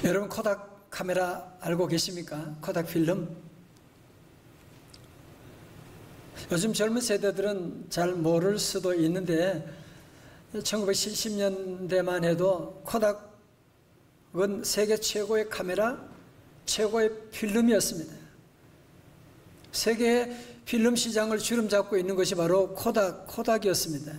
여러분 코닥 카메라 알고 계십니까? 코닥 필름. 요즘 젊은 세대들은 잘 모를 수도 있는데 1970년대만 해도 코닥은 세계 최고의 카메라, 최고의 필름이었습니다. 세계 필름 시장을 주름잡고 있는 것이 바로 코닥이었습니다.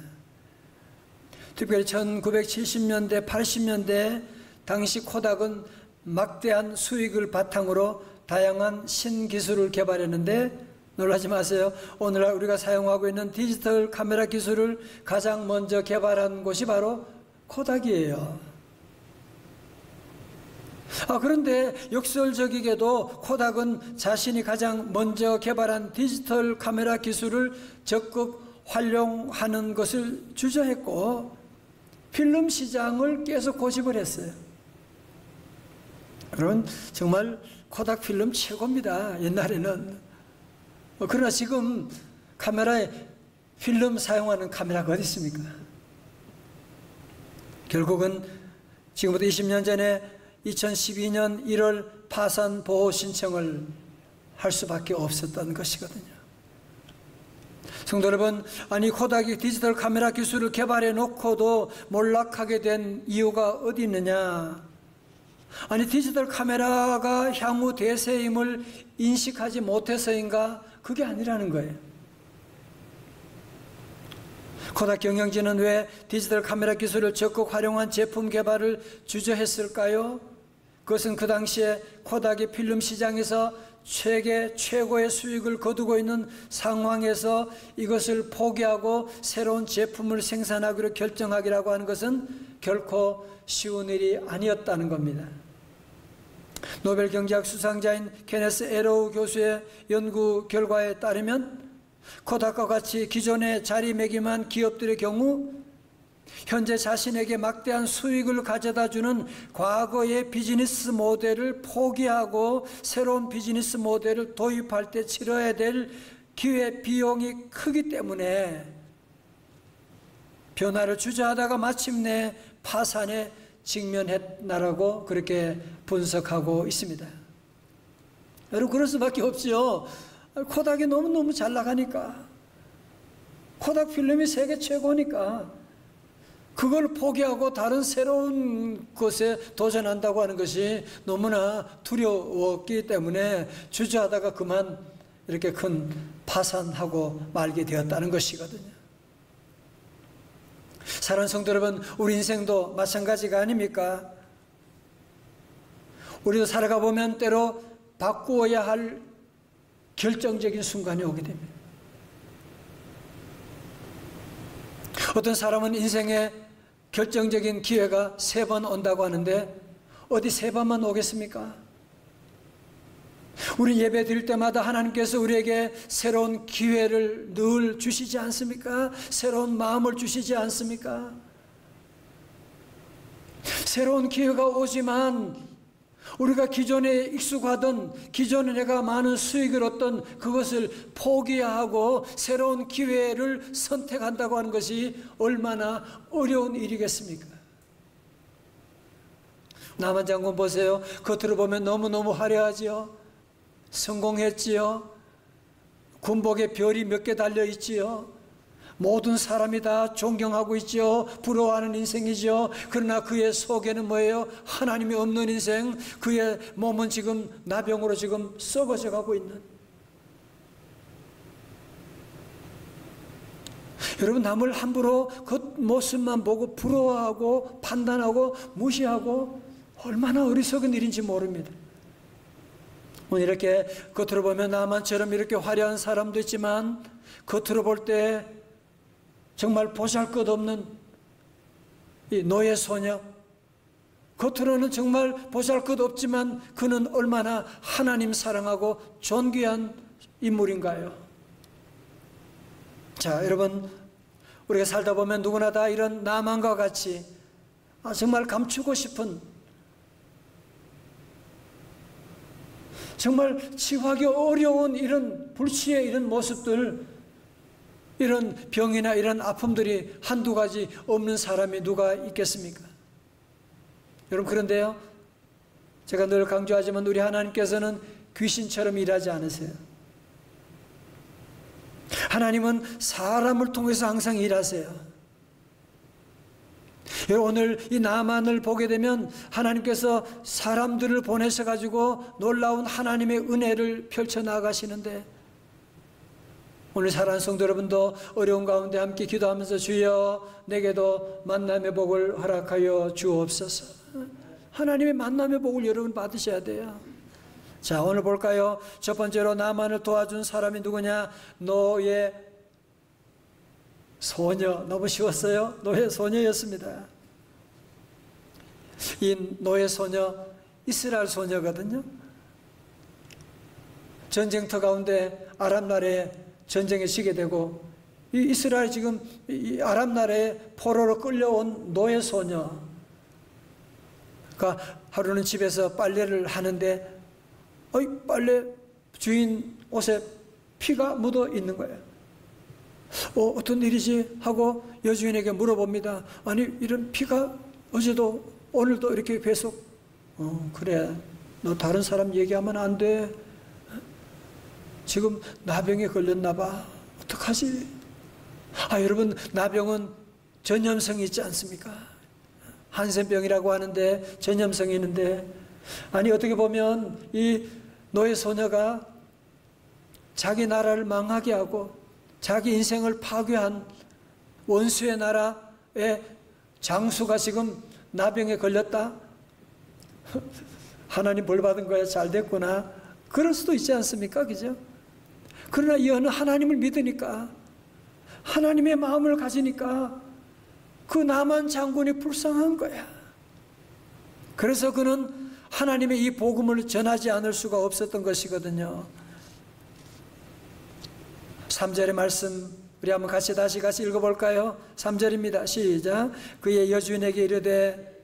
특별히 1970년대, 80년대 당시 코닥은 막대한 수익을 바탕으로 다양한 신기술을 개발했는데 놀라지 마세요. 오늘날 우리가 사용하고 있는 디지털 카메라 기술을 가장 먼저 개발한 곳이 바로 코닥이에요. 그런데 역설적이게도 코닥은 자신이 가장 먼저 개발한 디지털 카메라 기술을 적극 활용하는 것을 주저했고 필름 시장을 계속 고집을 했어요. 여러분 정말 코닥 필름 최고입니다. 옛날에는. 그러나 지금 카메라에 필름 사용하는 카메라가 어디 있습니까? 결국은 지금부터 20년 전에 2012년 1월 파산 보호 신청을 할 수밖에 없었던 것이거든요. 성도 여러분, 아니 코닥이 디지털 카메라 기술을 개발해 놓고도 몰락하게 된 이유가 어디 있느냐? 아니 디지털 카메라가 향후 대세임을 인식하지 못해서인가? 그게 아니라는 거예요. 코닥 경영진은 왜 디지털 카메라 기술을 적극 활용한 제품 개발을 주저했을까요? 그것은 그 당시에 코닥이 필름 시장에서 세계 최고의 수익을 거두고 있는 상황에서 이것을 포기하고 새로운 제품을 생산하기로 결정하기라고 하는 것은 결코 쉬운 일이 아니었다는 겁니다. 노벨 경제학 수상자인 케네스 에로우 교수의 연구 결과에 따르면 코닥과 같이 기존에 자리매김한 기업들의 경우 현재 자신에게 막대한 수익을 가져다주는 과거의 비즈니스 모델을 포기하고 새로운 비즈니스 모델을 도입할 때 치러야 될 기회 비용이 크기 때문에 변화를 주저하다가 마침내 파산에 직면했나라고 그렇게 분석하고 있습니다. 여러분 그럴 수밖에 없죠. 코닥이 너무너무 잘 나가니까, 코닥 필름이 세계 최고니까 그걸 포기하고 다른 새로운 것에 도전한다고 하는 것이 너무나 두려웠기 때문에 주저하다가 그만 이렇게 큰 파산하고 말게 되었다는 것이거든요. 사랑하는 성도 여러분, 우리 인생도 마찬가지가 아닙니까? 우리도 살아가 보면 때로 바꾸어야 할 결정적인 순간이 오게 됩니다. 어떤 사람은 인생에 결정적인 기회가 3번 온다고 하는데 어디 3번만 오겠습니까? 우리 예배 드릴 때마다 하나님께서 우리에게 새로운 기회를 늘 주시지 않습니까? 새로운 마음을 주시지 않습니까? 새로운 기회가 오지만 우리가 기존에 익숙하던, 기존에 내가 많은 수익을 얻던 그것을 포기하고 새로운 기회를 선택한다고 하는 것이 얼마나 어려운 일이겠습니까? 남한 장군 보세요. 겉으로 보면 너무너무 화려하지요. 성공했지요. 군복에 별이 몇 개 달려있지요. 모든 사람이 다 존경하고 있지요. 부러워하는 인생이지요. 그러나 그의 속에는 뭐예요? 하나님이 없는 인생. 그의 몸은 지금 나병으로 지금 썩어져 가고 있는. 여러분 남을 함부로 그 모습만 보고 부러워하고 판단하고 무시하고 얼마나 어리석은 일인지 모릅니다. 오늘 이렇게 겉으로 보면 나만처럼 이렇게 화려한 사람도 있지만 겉으로 볼 때 정말 보잘것없는 이 노예 소녀, 겉으로는 정말 보잘것없지만 그는 얼마나 하나님 사랑하고 존귀한 인물인가요? 자, 여러분 우리가 살다 보면 누구나 다 이런 나만과 같이 정말 감추고 싶은, 정말 치유하기 어려운 이런 불치의 이런 모습들, 이런 병이나 이런 아픔들이 한두 가지 없는 사람이 누가 있겠습니까? 여러분 그런데요, 제가 늘 강조하지만 우리 하나님께서는 귀신처럼 일하지 않으세요. 하나님은 사람을 통해서 항상 일하세요. 오늘 이 나만을 보게 되면 하나님께서 사람들을 보내셔가지고 놀라운 하나님의 은혜를 펼쳐나가시는데, 오늘 사랑하는 성도 여러분도 어려운 가운데 함께 기도하면서 주여 내게도 만남의 복을 허락하여 주옵소서. 하나님의 만남의 복을 여러분 받으셔야 돼요. 자, 오늘 볼까요? 첫 번째로 나만을 도와준 사람이 누구냐? 노예 소녀. 너무 쉬웠어요? 노예 소녀였습니다. 이 노예 소녀, 이스라엘 소녀거든요. 전쟁터 가운데 아람 나라에 전쟁에 지게 되고, 이 이스라엘 지금 이 아람 나라에 포로로 끌려온 노예 소녀가 하루는 집에서 빨래를 하는데 빨래 주인 옷에 피가 묻어 있는 거예요. 어떤 일이지? 하고 여주인에게 물어봅니다. 아니, 이런 피가 어제도 오늘도 이렇게 계속. 그래, 너 다른 사람 얘기하면 안 돼. 지금 나병에 걸렸나 봐. 어떡하지? 여러분, 나병은 전염성이 있지 않습니까? 한센병이라고 하는데 전염성이 있는데, 아니 어떻게 보면 이 노예 소녀가 자기 나라를 망하게 하고 자기 인생을 파괴한 원수의 나라의 장수가 지금 나병에 걸렸다? 하나님 벌 받은 거야. 잘 됐구나. 그럴 수도 있지 않습니까? 그죠? 그러나 이 여는 하나님을 믿으니까, 하나님의 마음을 가지니까 그 나만 장군이 불쌍한 거야. 그래서 그는 하나님의 이 복음을 전하지 않을 수가 없었던 것이거든요. 3절의 말씀 우리 한번 다시 읽어볼까요? 3절입니다. 시작. 그의 여주인에게 이르되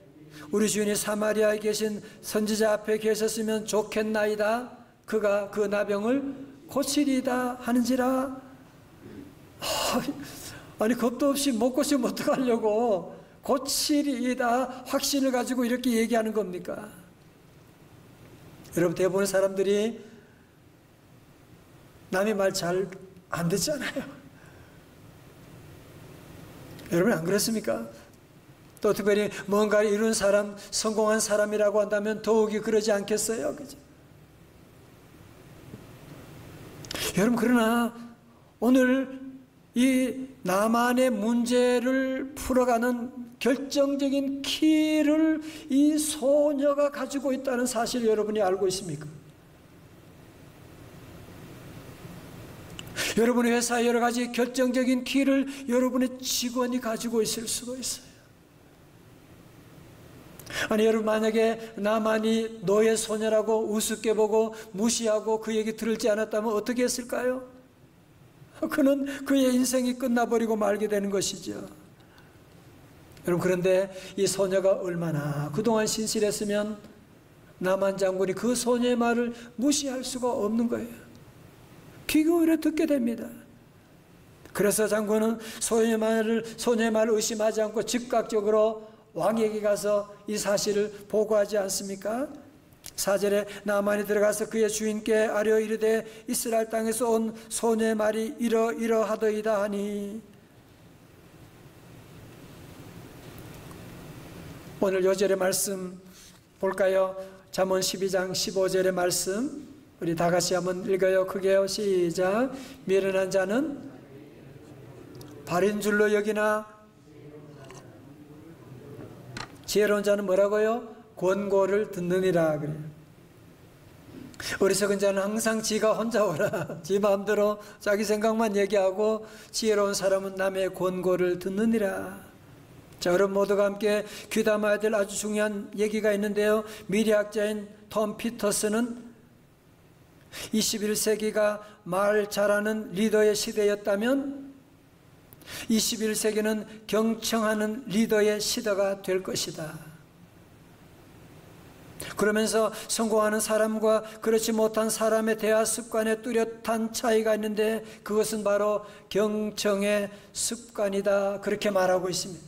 우리 주인이 사마리아에 계신 선지자 앞에 계셨으면 좋겠나이다. 그가 그 나병을 고치리이다 하는지라. 아니 겁도 없이 못 고치면 어떡하려고, 고치리이다 확신을 가지고 이렇게 얘기하는 겁니까? 여러분, 대부분 사람들이 남의 말 잘 안 듣잖아요. 여러분 안 그렇습니까? 또 특별히 뭔가를 이룬 사람, 성공한 사람이라고 한다면 더욱이 그러지 않겠어요? 그죠? 여러분, 그러나 오늘 이 나만의 문제를 풀어가는 결정적인 키를 이 소녀가 가지고 있다는 사실을 여러분이 알고 있습니까? 여러분의 회사에 여러 가지 결정적인 키를 여러분의 직원이 가지고 있을 수도 있어요. 아니, 여러분 만약에 나만이 노예 소녀라고 우습게 보고 무시하고 그 얘기 들을지 않았다면 어떻게 했을까요? 그는 그의 인생이 끝나버리고 말게 되는 것이죠. 여러분, 그런데 이 소녀가 얼마나 그동안 신실했으면 나만 장군이 그 소녀의 말을 무시할 수가 없는 거예요. 귀 기울여 듣게 됩니다. 그래서 장군은 소녀의 말을 의심하지 않고 즉각적으로 왕에게 가서 이 사실을 보고하지 않습니까? 4절에 나만이 들어가서 그의 주인께 아뢰어 이르되 이스라엘 땅에서 온 소녀의 말이 이러하더이다 하니. 오늘 요절의 말씀 볼까요? 잠언 12장 15절의 말씀 우리 다 같이 한번 읽어요. 크게요. 시작. 미련한 자는 바른 줄로 여기나 지혜로운 자는 뭐라고요? 권고를 듣느니라 그래요. 어리석은 자는 항상 지가 혼자 오라. 지 마음대로 자기 생각만 얘기하고, 지혜로운 사람은 남의 권고를 듣느니라. 자, 여러분 모두가 함께 귀담아야 될 아주 중요한 얘기가 있는데요. 미래학자인 톰 피터스는 21세기가 말 잘하는 리더의 시대였다면 21세기는 경청하는 리더의 시대가 될 것이다. 그러면서 성공하는 사람과 그렇지 못한 사람의 대화 습관에 뚜렷한 차이가 있는데 그것은 바로 경청의 습관이다. 그렇게 말하고 있습니다.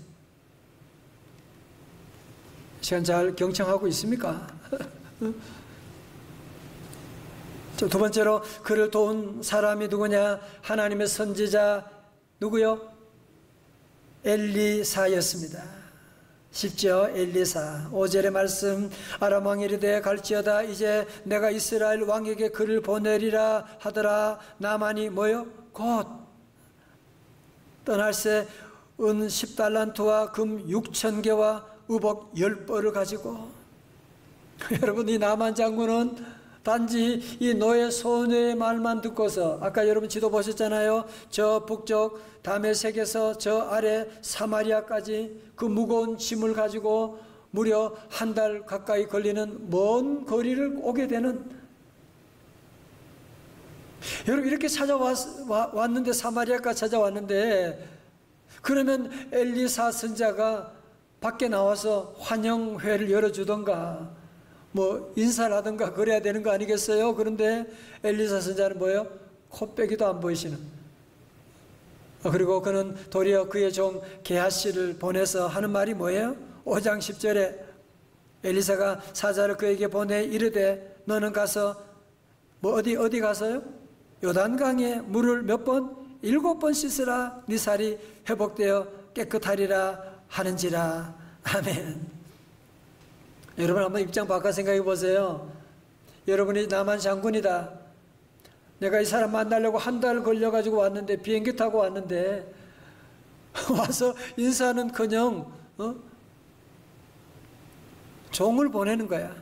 시간 잘 경청하고 있습니까? 두 번째로 그를 도운 사람이 누구냐? 하나님의 선지자 누구요? 엘리사였습니다. 쉽죠? 엘리사. 5절의 말씀, 아람 왕이 이르되 갈지어다 이제 내가 이스라엘 왕에게 그를 보내리라 하더라. 나만이 뭐요? 곧 떠날새 은 10달란트와 금 6,000개와 의복 10벌을 가지고 여러분, 이 나만 장군은 단지 이 노예 소녀의 말만 듣고서, 아까 여러분 지도 보셨잖아요. 저 북쪽 다메섹에서 저 아래 사마리아까지 그 무거운 짐을 가지고 무려 한 달 가까이 걸리는 먼 거리를 오게 되는, 여러분 이렇게 찾아왔는데, 사마리아까지 찾아왔는데, 그러면 엘리사 선자가 밖에 나와서 환영회를 열어주던가 뭐 인사를 하던가 그래야 되는 거 아니겠어요? 그런데 엘리사 선자는 뭐예요? 코빼기도 안 보이시는. 그리고 그는 도리어 그의 종 게하시를 보내서 하는 말이 뭐예요? 5장 10절에 엘리사가 사자를 그에게 보내 이르되 너는 가서 뭐 어디 가서요? 요단강에 물을 몇 번? 7번 씻으라. 네 살이 회복되어 깨끗하리라 하는지라. 아멘. 여러분 한번 입장 바꿔 생각해 보세요. 여러분이 남한 장군이다. 내가 이 사람 만나려고 한 달 걸려가지고 왔는데, 비행기 타고 왔는데 와서 인사는커녕 종을 보내는 거야.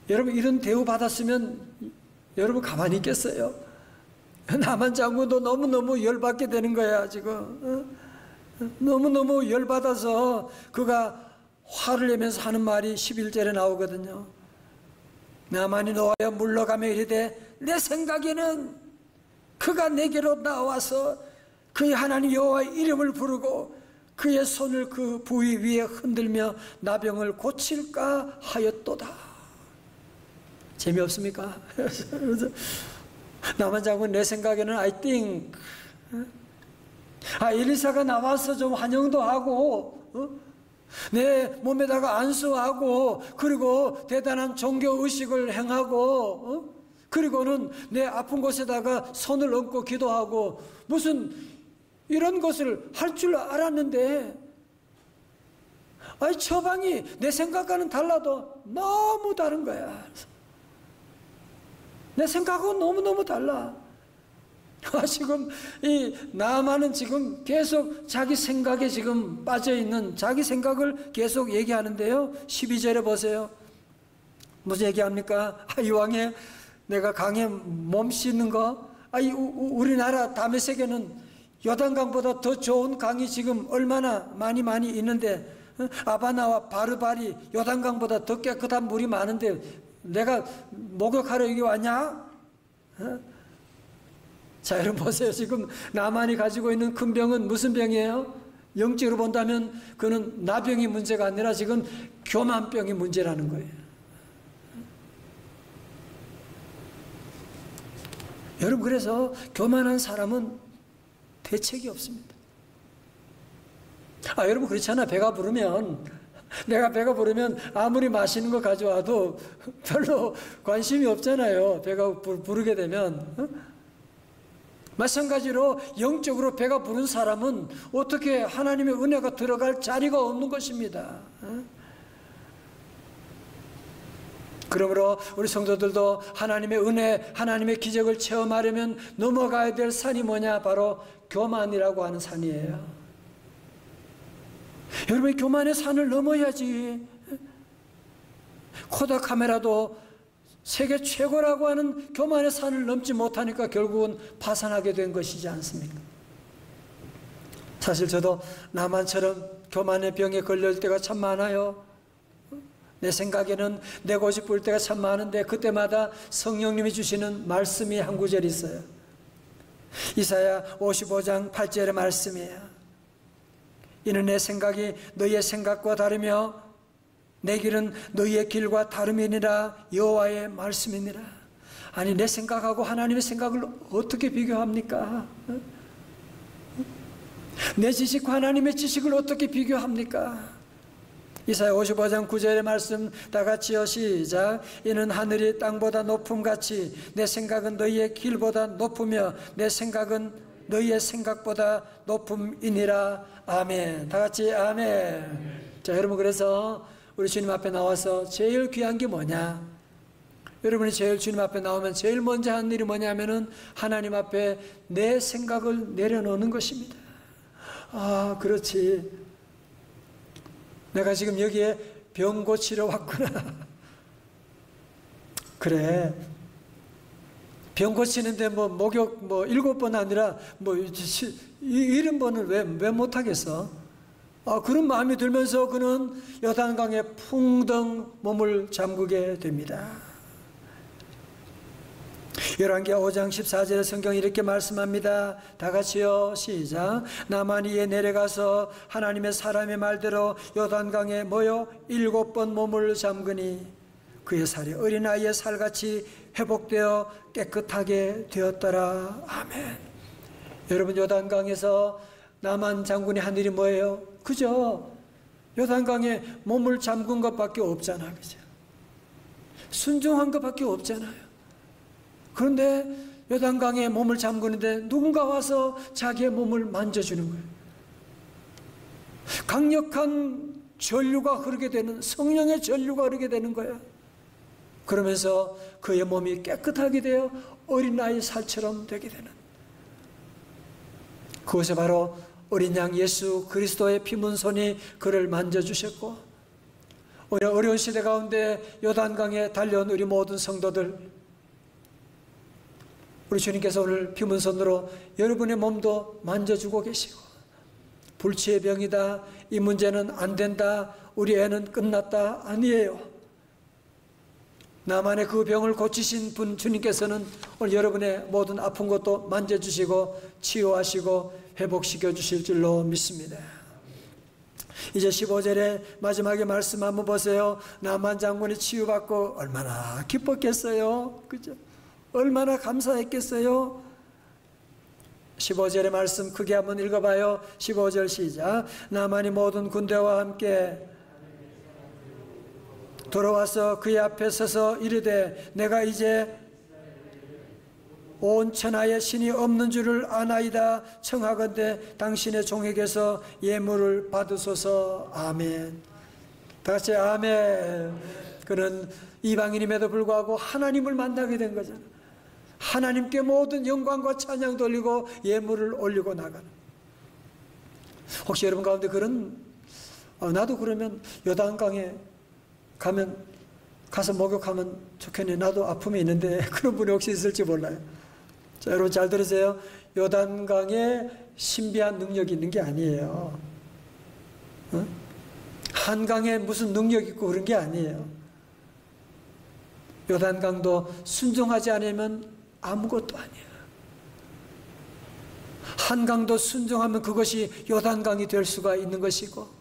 여러분 이런 대우 받았으면 여러분 가만히 있겠어요? 남한 장군도 너무너무 열받게 되는 거야 지금. 너무너무 열받아서 그가 화를 내면서 하는 말이 11절에 나오거든요. 나만이 노하여 물러가며 이르되 내 생각에는 그가 내게로 나와서 그의 하나님 여호와의 이름을 부르고 그의 손을 그 부위 위에 흔들며 나병을 고칠까 하였도다. 재미없습니까? 남한 장군 내 생각에는 I think 엘리사가 나와서 좀 환영도 하고 내 몸에다가 안수하고 그리고 대단한 종교의식을 행하고 그리고는 내 아픈 곳에다가 손을 얹고 기도하고 무슨 이런 것을 할 줄 알았는데 처방이 내 생각과는 달라도 너무 다른 거야. 내 생각하고 너무너무 달라. 지금 이 나만은 지금 계속 자기 생각에 지금 빠져있는, 자기 생각을 계속 얘기하는데요. 12절에 보세요. 무슨 얘기합니까? 이왕에 내가 강에 몸 씻는 거, 우리나라 다메섹에는 요단강보다 더 좋은 강이 지금 얼마나 많이 있는데, 아바나와 바르바리 요단강보다 더 깨끗한 물이 많은데 내가 목욕하러 여기 왔냐? 자, 여러분 보세요. 지금 나만이 가지고 있는 큰 병은 무슨 병이에요? 영적으로 본다면 그는 나병이 문제가 아니라 지금 교만병이 문제라는 거예요. 여러분, 그래서 교만한 사람은 대책이 없습니다. 여러분 그렇잖아. 내가 배가 부르면 아무리 맛있는 거 가져와도 별로 관심이 없잖아요. 배가 부르게 되면. 마찬가지로 영적으로 배가 부른 사람은 어떻게 하나님의 은혜가 들어갈 자리가 없는 것입니다. 그러므로 우리 성도들도 하나님의 은혜, 하나님의 기적을 체험하려면 넘어가야 될 산이 뭐냐? 바로 교만이라고 하는 산이에요. 여러분, 교만의 산을 넘어야지. 코다 카메라도 세계 최고라고 하는 교만의 산을 넘지 못하니까 결국은 파산하게 된 것이지 않습니까? 사실 저도 나만처럼 교만의 병에 걸릴 때가 참 많아요. 내 생각에는 내 고집 부릴 때가 참 많은데 그때마다 성령님이 주시는 말씀이 한 구절이 있어요. 이사야 55장 8절의 말씀이에요. 이는 내 생각이 너희의 생각과 다르며 내 길은 너희의 길과 다름이니라. 여호와의 말씀이니라. 아니, 내 생각하고 하나님의 생각을 어떻게 비교합니까? 내 지식과 하나님의 지식을 어떻게 비교합니까? 이사야 55장 9절의 말씀 다 같이요. 시작. 이는 하늘이 땅보다 높음같이 내 생각은 너희의 길보다 높으며 내 생각은 너희의 생각보다 높음이니라. 아멘. 다 같이 아멘. 자, 여러분, 그래서 우리 주님 앞에 나와서 제일 귀한 게 뭐냐? 여러분이 제일 주님 앞에 나오면 제일 먼저 하는 일이 뭐냐면은 하나님 앞에 내 생각을 내려놓는 것입니다. 아, 그렇지. 내가 지금 여기에 병 고치러 왔구나. 그래. 병 고치는데 뭐 목욕 뭐 7번 아니라 뭐 70번을 왜 못하겠어? 아, 그런 마음이 들면서 그는 요단강에 풍덩 몸을 잠그게 됩니다. 열왕기하 5장 14절에 성경이 이렇게 말씀합니다. 다 같이요. 시작. 나만이 이에 내려가서 하나님의 사람의 말대로 요단강에 모여 7번 몸을 잠그니 그의 살이 어린아이의 살같이 회복되어 깨끗하게 되었더라. 아멘. 여러분, 요단강에서 나만 장군이 한 일이 뭐예요? 그죠? 요단강에 몸을 잠근 것밖에 없잖아. 그죠? 순종한 것밖에 없잖아요. 그런데 요단강에 몸을 잠그는데 누군가 와서 자기의 몸을 만져주는 거예요. 강력한 전류가 흐르게 되는, 성령의 전류가 흐르게 되는 거예요. 그러면서 그의 몸이 깨끗하게 되어 어린아이 살처럼 되게 되는, 그것이 바로 어린 양 예수 그리스도의 피문손이 그를 만져주셨고, 오늘 어려운 시대 가운데 요단강에 달려온 우리 모든 성도들, 우리 주님께서 오늘 피문손으로 여러분의 몸도 만져주고 계시고, 불치의 병이다, 이 문제는 안 된다, 우리 애는 끝났다, 아니에요. 나만의 그 병을 고치신 분 주님께서는 오늘 여러분의 모든 아픈 것도 만져주시고 치유하시고 회복시켜 주실 줄로 믿습니다. 이제 15절의 마지막에 말씀 한번 보세요. 나만 장군이 치유받고 얼마나 기뻤겠어요. 그죠? 얼마나 감사했겠어요. 15절의 말씀 크게 한번 읽어봐요. 15절 시작. 나만이 모든 군대와 함께 돌아와서 그의 앞에 서서 이르되 내가 이제 온 천하에 신이 없는 줄을 아나이다. 청하건대 당신의 종에게서 예물을 받으소서. 아멘. 다같이 아멘. 그는 이방인임에도 불구하고 하나님을 만나게 된 거잖아. 하나님께 모든 영광과 찬양 돌리고 예물을 올리고 나가는. 혹시 여러분 가운데 그런 나도 그러면 요단강에 가서 목욕하면 좋겠네, 나도 아픔이 있는데, 그런 분이 혹시 있을지 몰라요. 자, 여러분 잘 들으세요. 요단강에 신비한 능력이 있는 게 아니에요. 한강에 무슨 능력이 있고 그런 게 아니에요. 요단강도 순종하지 않으면 아무것도 아니에요. 한강도 순종하면 그것이 요단강이 될 수가 있는 것이고,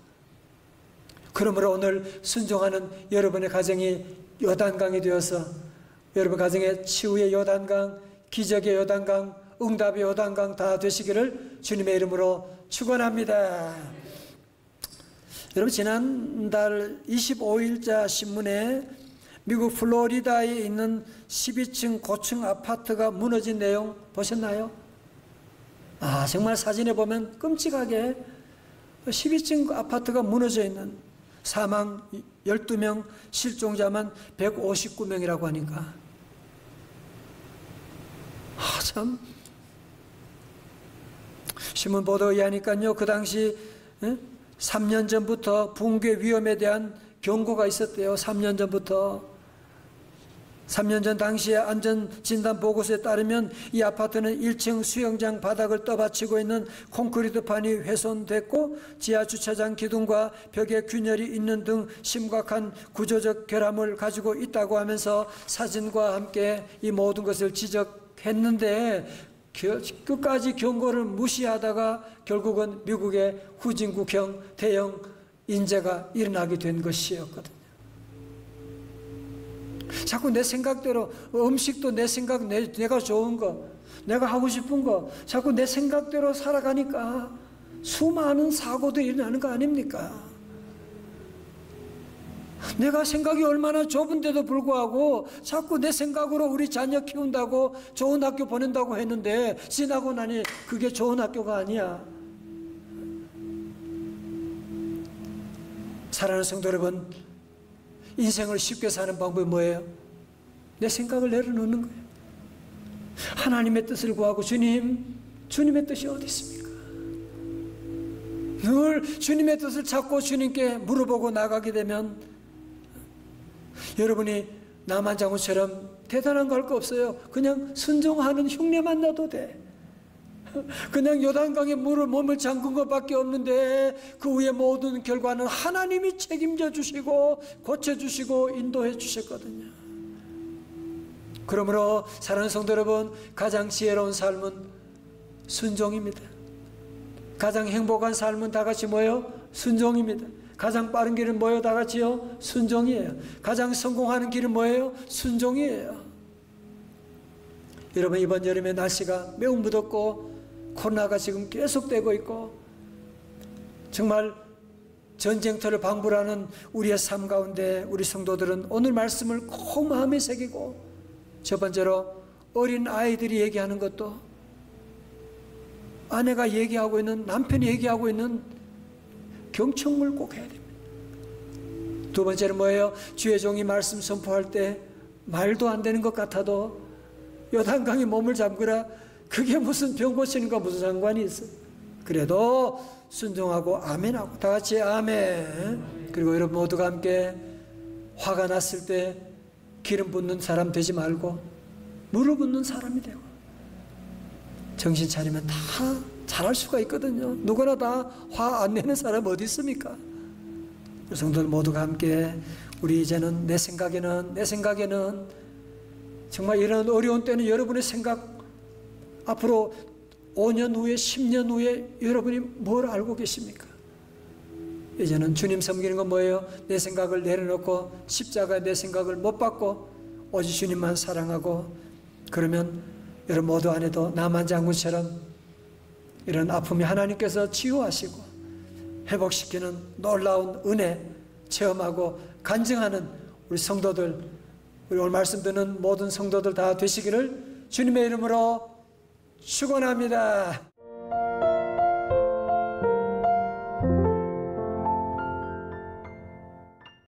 그러므로 오늘 순종하는 여러분의 가정이 요단강이 되어서 여러분 가정의 치유의 요단강, 기적의 요단강, 응답의 요단강 다 되시기를 주님의 이름으로 축원합니다. 여러분, 지난달 25일자 신문에 미국 플로리다에 있는 12층 고층 아파트가 무너진 내용 보셨나요? 아, 정말 사진에 보면 끔찍하게 12층 아파트가 무너져 있는, 사망 12명, 실종자만 159명이라고 하니까 참 신문 보도에 의하니까요, 그 당시 3년 전부터 붕괴 위험에 대한 경고가 있었대요. 3년 전부터. 3년 전 당시에 안전진단 보고서에 따르면 이 아파트는 1층 수영장 바닥을 떠받치고 있는 콘크리트판이 훼손됐고 지하 주차장 기둥과 벽에 균열이 있는 등 심각한 구조적 결함을 가지고 있다고 하면서 사진과 함께 이 모든 것을 지적했는데, 끝까지 경고를 무시하다가 결국은 미국의 후진국형 대형 인재가 일어나게 된 것이었거든요. 자꾸 내 생각대로, 음식도 내 생각, 내가 좋은 거, 내가 하고 싶은 거, 자꾸 내 생각대로 살아가니까 수많은 사고도 일어나는 거 아닙니까? 내가 생각이 얼마나 좁은데도 불구하고 자꾸 내 생각으로 우리 자녀 키운다고 좋은 학교 보낸다고 했는데 지나고 나니 그게 좋은 학교가 아니야. 사랑하는 성도 여러분, 인생을 쉽게 사는 방법이 뭐예요? 내 생각을 내려놓는 거예요. 하나님의 뜻을 구하고 주님의 뜻이 어디 있습니까? 늘 주님의 뜻을 찾고 주님께 물어보고 나가게 되면 여러분이 나만 장군처럼 대단한 거 할 거 없어요. 그냥 순종하는 흉내만 나도 돼. 그냥 요단강에 몸을 잠근 것밖에 없는데 그 후에 모든 결과는 하나님이 책임져 주시고 고쳐주시고 인도해 주셨거든요. 그러므로 사랑하는 성도 여러분, 가장 지혜로운 삶은 순종입니다. 가장 행복한 삶은 다 같이 뭐예요? 순종입니다. 가장 빠른 길은 뭐예요? 다 같이요? 순종이에요. 가장 성공하는 길은 뭐예요? 순종이에요. 여러분, 이번 여름에 날씨가 매우 무덥고 코로나가 지금 계속되고 있고 정말 전쟁터를 방불하는 우리의 삶 가운데 우리 성도들은 오늘 말씀을 꼭 마음에 새기고, 첫 번째로 어린 아이들이 얘기하는 것도 아내가 얘기하고 있는, 남편이 얘기하고 있는 경청을 꼭 해야 됩니다. 두 번째는 뭐예요? 주의 종이 말씀 선포할 때 말도 안 되는 것 같아도 요단강에 몸을 잠그라, 그게 무슨 병 고치는 거 무슨 상관이 있어? 그래도 순종하고 아멘하고, 다 같이 아멘. 그리고 여러분 모두가 함께 화가 났을 때 기름 붓는 사람 되지 말고 물을 붓는 사람이 되고, 정신 차리면 다 잘할 수가 있거든요. 누구나 다 화 안 내는 사람 어디 있습니까? 성도들 모두가 함께 우리 이제는 내 생각에는 정말 이런 어려운 때는 여러분의 생각, 앞으로 5년 후에 10년 후에 여러분이 뭘 알고 계십니까? 이제는 주님 섬기는 건 뭐예요? 내 생각을 내려놓고 십자가에 내 생각을 못 받고 오직 주님만 사랑하고, 그러면 여러분 모두 안에도 나만 장군처럼 이런 아픔이 하나님께서 치유하시고 회복시키는 놀라운 은혜 체험하고 간증하는 우리 성도들, 우리 오늘 말씀 듣는 모든 성도들 다 되시기를 주님의 이름으로 축원합니다.